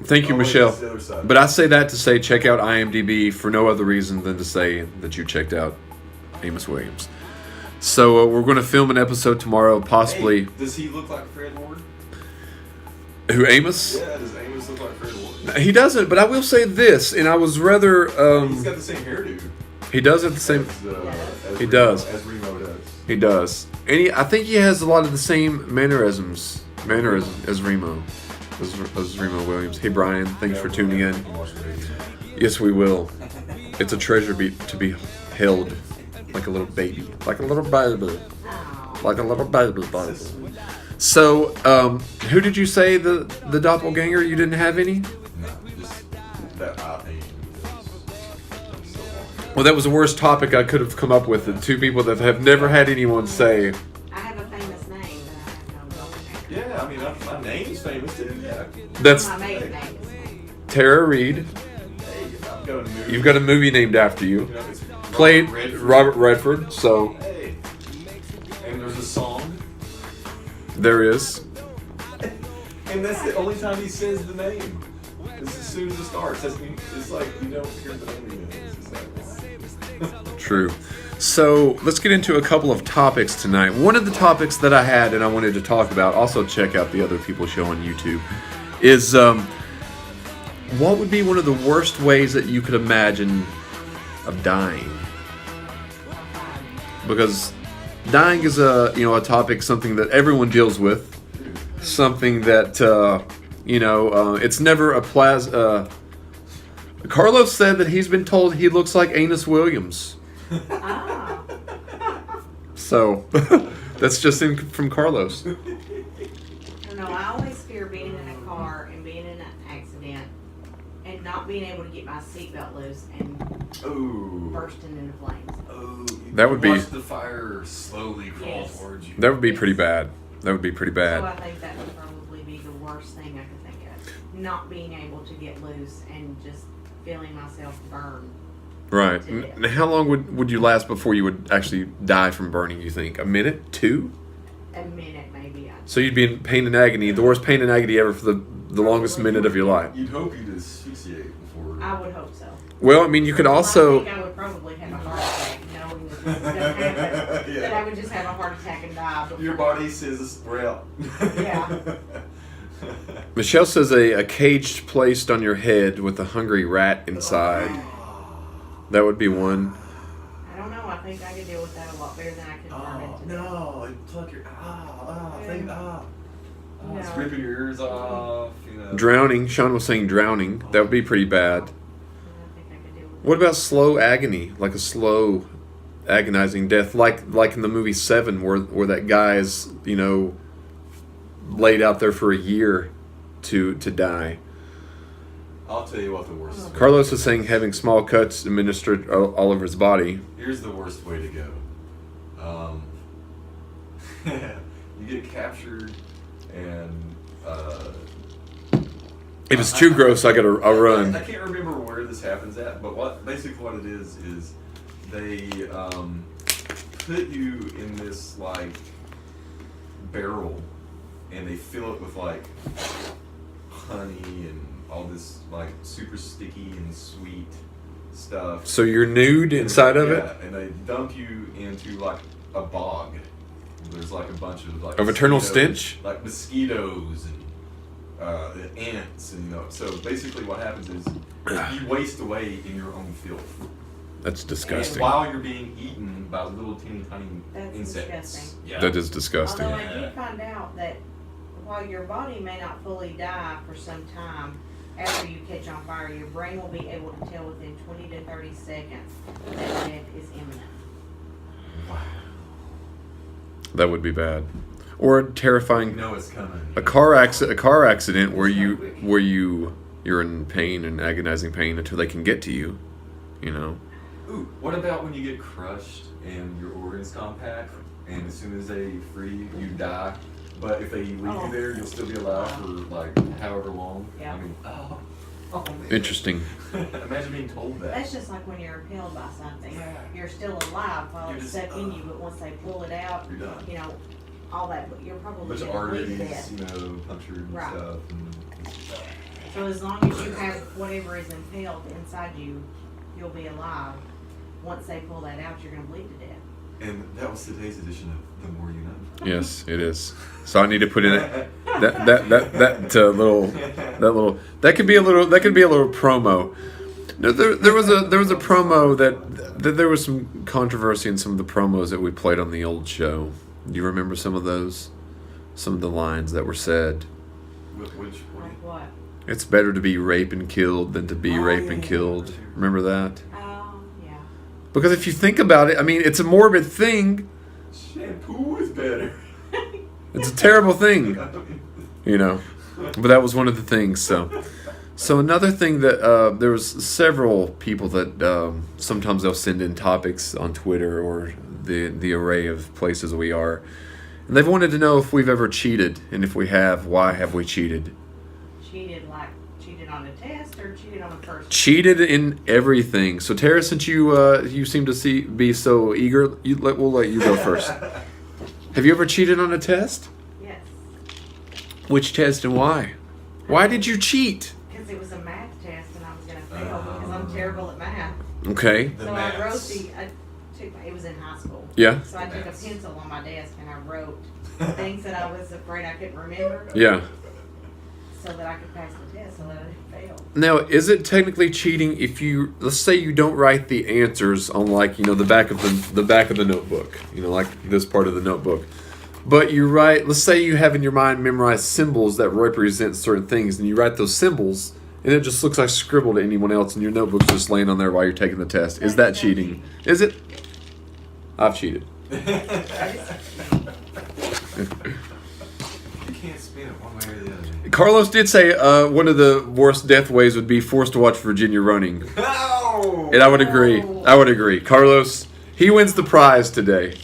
Thank you, Michelle. But I say that to say check out IMDb for no other reason than to say that you checked out Amos Williams. So we're going to film an episode tomorrow, possibly. Hey, does he look like Fred Ward? Who, Amos? Yeah, does Amos look like Fred Ward? He doesn't, but I will say this, and I was rather... he's got the same hairdo. He does have the same... As he Remo, does. As Remo does. He does. And I think he has a lot of the same mannerisms as Remo. As Remo Williams. Hey, Brian, thanks for tuning in. Yes, we will. It's a treasure to be held like a little baby. Like a little baby. Like a little baby. So, who did you say the doppelganger? You didn't have any? No, just that I think. Well, that was the worst topic I could have come up with. The two people that have never had anyone say. I have a famous name, but I have no doppelganger. Yeah, I mean, my name's famous too. Yeah. That's My maiden name is Tara Reid. Hey, I've got a movie. You've got a movie named after you. You know, it's Played Redford. Robert Redford, so Hey, and there's a song, there is. and that's the only time he says the name. It's as soon as it starts. It's like you don't hear the name again. It's just like, True. So let's get into a couple of topics tonight. One of the topics that I had and I wanted to talk about, also check out the other people's show on YouTube, is what would be one of the worst ways that you could imagine of dying? Because dying is a topic, something that everyone deals with, something that it's never a Carlos said that he's been told he looks like Amos Williams. Ah. So that's just from Carlos. I don't know. I always fear being in a car and being in an accident and not being able to get my seatbelt loose and bursting into flames. That would be- watch the fire slowly crawl Yes. towards you. That would be pretty bad. That would be pretty So I bad. think that would probably be the worst thing I could think of. Not being able to get loose and just feeling myself burn. Right. And how long would you last before you would actually die from burning, you think? A minute? 2? A minute, maybe. So you'd be in pain and agony, the worst pain and agony ever for the longest minute of your life. You'd hope you'd asphyxiate before. I would hope so. Well, I mean, you could I also... think I would probably have a heart attack knowing that this is going to happen. Yeah. That I would just have a heart attack and die. Your body says we're out. Yeah. Michelle says a cage placed on your head with a hungry rat inside. That would be one. I don't know. I think I could deal with that a lot better than I could burn Oh into. no! It pluck your No. it's ripping your ears off. Drowning. Sean was saying drowning. That would be pretty bad. I think I could deal with What about slow agony? Like a slow, agonizing death, like in the movie Seven, where that guy is, laid out there for a year to die. I'll tell you what the worst. Oh. Carlos is saying having small cuts administered all over his body. Here's the worst way to go. You get captured and. If it's too gross, I gotta run. I can't remember where this happens at, but basically what it is they put you in this like barrel, and they fill it with like honey and all this like super sticky and sweet stuff. So you're nude inside of it? Yeah, and they dump you into like a bog. There's like a bunch of like Of eternal mosquitoes- stench? like mosquitoes and ants, and so basically what happens is you waste away in your own filth. That's disgusting. And while you're being eaten by little teeny tiny That's insects. disgusting. Yeah. That is disgusting. Although I did find out that while your body may not fully die for some time, after you catch on fire, your brain will be able to tell within 20 to 30 seconds that death is imminent. That would be bad. Or terrifying. You know it's coming. A car accident where you're in pain and agonizing pain until they can get to you. Ooh, what about when you get crushed and your organs compact, and as soon as they free you die? But if they leave you there, you'll still be alive for like however long. Yeah. I mean, oh man. Interesting. Imagine being told that. That's just like when you're impaled by something. You're still alive while You're it's just, stuck in you, but once they pull it out, You're done. All that, but you're A probably bunch of going to bleed to arteries, death. punctured and Right. stuff. And So as long as you have whatever is impaled inside you, you'll be alive. Once they pull that out, you're going to bleed to death. And that was today's edition of The More You Know. Yes, it is. So I need to put in that little that could be a little promo. No, there was a promo that there was some controversy in some of the promos that we played on the old show. Do you remember some of those? Some of the lines that were said. Which Like what? It's better to be raped and killed than to be raped and killed. Remember that? Oh, yeah. Because if you think about it, I mean, it's a morbid thing. shampoo is better. It's a terrible thing, you know. But that was one of the things. So another thing that there was several people that sometimes they'll send in topics on Twitter or the array of places we are, and they've wanted to know if we've ever cheated, and if we have, why have we cheated? Cheated on a test or cheated on a first? Cheated in everything. So Tara, since you seem to be so eager, we'll let you go first. Have you ever cheated on a test? Yes. Which test and why? Why did you cheat? Because it was a math test and I was going to fail because I'm terrible at math. Okay. So I wrote it was in high school. Yeah. So I took a pencil on my desk and I wrote things that I was afraid I couldn't remember. Yeah. So that I could pass the test so that I didn't fail. Now, is it technically cheating if let's say you don't write the answers on the back of the notebook, like this part of the notebook, but you write, let's say you have in your mind memorized symbols that represent certain things, and you write those symbols, and it just looks like scribble to anyone else, and your notebook's just laying on there while you're taking the test. Is that cheating? Is it? I've cheated. You can't spin it one way or the other. Carlos did say one of the worst death ways would be forced to watch Virginia running. No! And I would agree. Carlos, he wins the prize today.